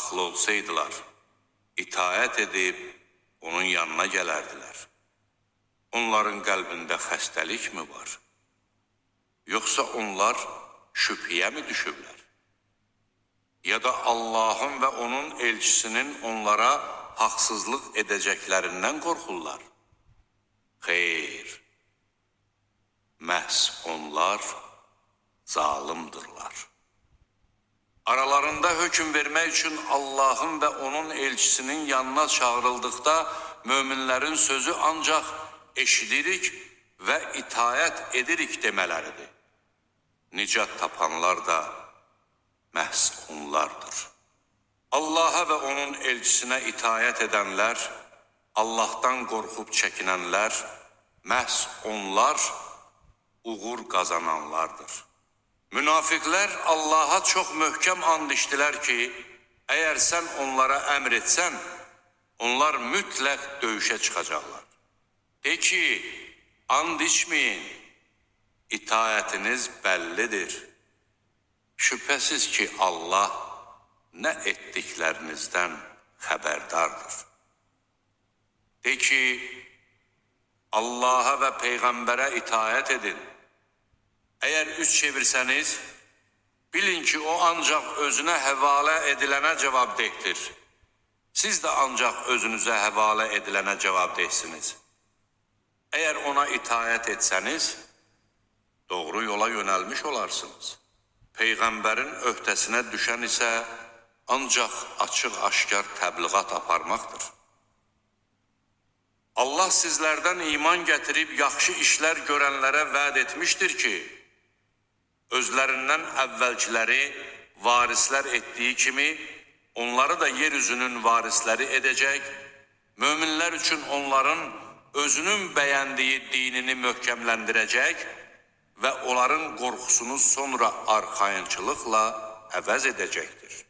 haqlı olsaydılar, itaət edib onun yanına gələrdilər. Onların qəlbində xəstəlik mi var? Yoxsa onlar şübhəyə mi düşüblər? Ya da Allahın və onun elçisinin onlara haqsızlıq edəcəklərindən qorxurlar? Xeyr, məhz onlar zalimdırlar. Aralarında hökm vermək üçün Allahın və onun elçisinin yanına çağırıldıqda möminlərin sözü ancaq eşidirik və itaət edirik demələridir. Nicat tapanlar da məhz onlardır. Allaha və onun elçisinə itaət edənlər, Allahdan qorxub çəkinənlər, məhz onlar uğur qazananlardır. Münafiqlər Allaha çox möhkəm and içdilər ki, əgər sən onlara əmr etsən, onlar mütləq döyüşə çıxacaqlar. De ki, and içməyin, itaətiniz bəllidir. Şübhəsiz ki, Allah nə etdiklərinizdən xəbərdardır. De ki, Allaha və Peyğəmbərə itaət edin. Əgər üz çevirsəniz, bilin ki, o ancaq özünə həvalə edilənə cavabdehdir. Siz də ancaq özünüzə həvalə edilənə cavabdehsiniz. Əgər ona itaət etsəniz, doğru yola yönəlmiş olarsınız. Peyğəmbərin öhdəsinə düşən isə ancaq açıq-aşkar təbliğat aparmaqdır. Allah sizlərdən iman gətirib yaxşı işlər görənlərə vəd etmişdir ki, özlərindən əvvəlkiləri varislər etdiyi kimi, onları da yeryüzünün varisləri edəcək, möminlər üçün onların özünün bəyəndiyi dinini möhkəmləndirəcək və onların qorxusunu sonra arxayınçılıqla əvəz edəcəkdir.